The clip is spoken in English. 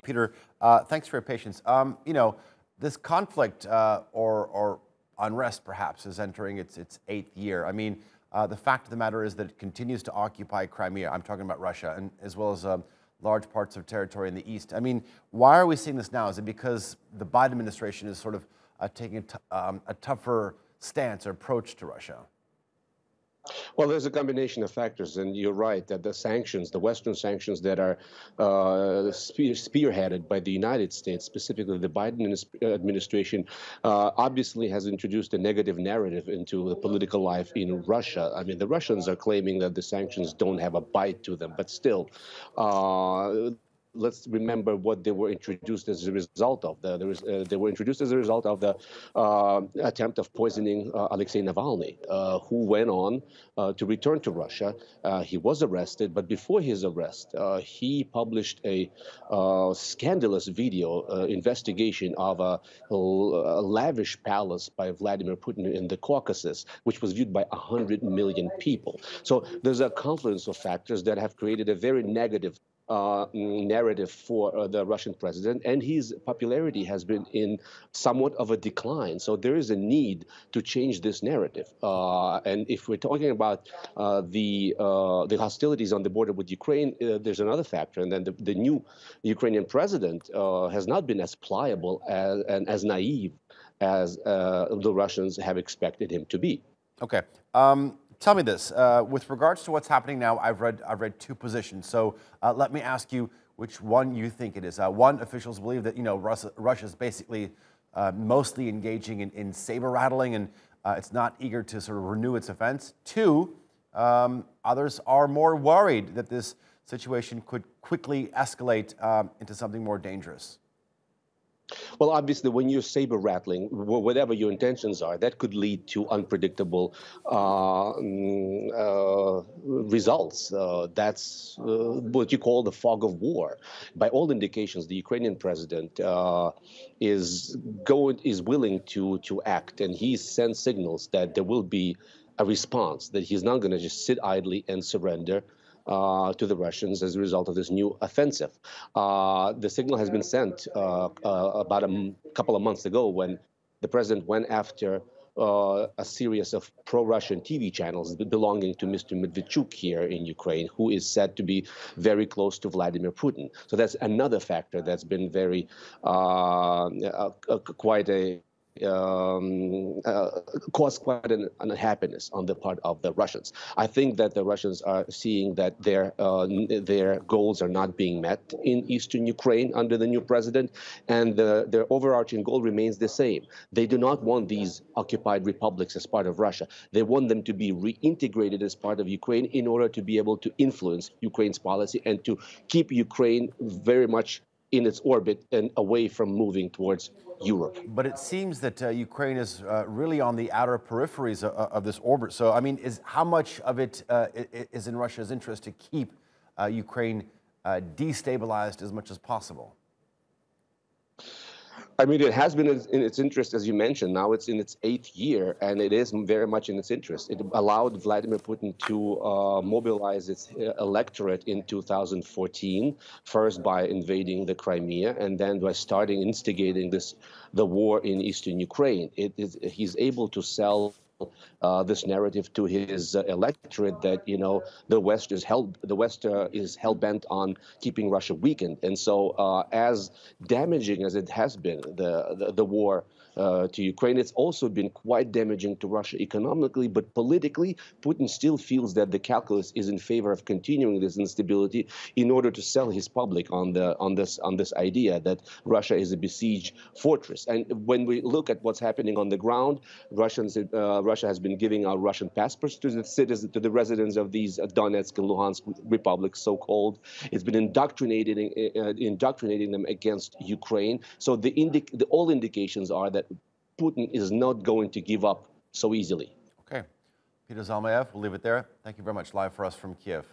Peter, thanks for your patience. This conflict or unrest perhaps is entering its eighth year. I mean, the fact of the matter is that it continues to occupy Crimea. I'm talking about Russia, and as well as large parts of territory in the east. I mean, why are we seeing this now? Is it because the Biden administration is sort of taking a tougher stance or approach to Russia? Well, there's a combination of factors, and you're right that the sanctions, the Western sanctions that are spearheaded by the United States, specifically the Biden administration, obviously has introduced a negative narrative into the political life in Russia. I mean, the Russians are claiming that the sanctions don't have a bite to them, but still, let's remember what they were introduced as a result of. They were introduced as a result of the attempt of poisoning Alexei Navalny, who went on to return to Russia. He was arrested, but before his arrest, he published a scandalous video investigation of a lavish palace by Vladimir Putin in the Caucasus, which was viewed by 100 million people. So there's a confluence of factors that have created a very negative narrative for the Russian president, and his popularity has been in somewhat of a decline. So there is a need to change this narrative. And if we're talking about the hostilities on the border with Ukraine, there's another factor, and then the new Ukrainian president has not been as pliable and as naive as the Russians have expected him to be. Okay. Tell me this, with regards to what's happening now, I've read two positions. So let me ask you which one you think it is. One, officials believe that, Russia is basically mostly engaging in saber rattling and it's not eager to sort of renew its offense. Two, others are more worried that this situation could quickly escalate into something more dangerous. Well, obviously, when you're saber rattling, whatever your intentions are, that could lead to unpredictable results. That's what you call the fog of war. By all indications, the Ukrainian president is willing to act, and he sends signals that there will be a response, that he's not going to just sit idly and surrender to the Russians as a result of this new offensive. The signal has been sent about a couple of months ago when the president went after a series of pro-Russian TV channels belonging to Mr. Medvedchuk here in Ukraine, who is said to be very close to Vladimir Putin. So that's another factor that's been very caused quite an unhappiness on the part of the Russians. I think that the Russians are seeing that their goals are not being met in eastern Ukraine under the new president, and their overarching goal remains the same. They do not want these occupied republics as part of Russia. They want them to be reintegrated as part of Ukraine in order to be able to influence Ukraine's policy and to keep Ukraine very much in its orbit and away from moving towards Europe. But it seems that Ukraine is really on the outer peripheries of this orbit. So, I mean, how much of it is in Russia's interest to keep Ukraine destabilized as much as possible? I mean, it has been in its interest, as you mentioned. Now it's in its eighth year, and it is very much in its interest. It allowed Vladimir Putin to mobilize its electorate in 2014, first by invading the Crimea, and then by instigating the war in eastern Ukraine. He's able to sell this narrative to his electorate that the West is hell bent on keeping Russia weakened, and so as damaging as it has been, the war to Ukraine, it's also been quite damaging to Russia economically, but politically, Putin still feels that the calculus is in favor of continuing this instability in order to sell his public on this idea that Russia is a besieged fortress. And when we look at what's happening on the ground, Russia has been giving out Russian passports to the citizens, to the residents of these Donetsk and Luhansk republics, so-called. It's been indoctrinating them against Ukraine. So all indications are that Putin is not going to give up so easily. Okay. Peter Zalmayev, we'll leave it there. Thank you very much. Live for us from Kiev.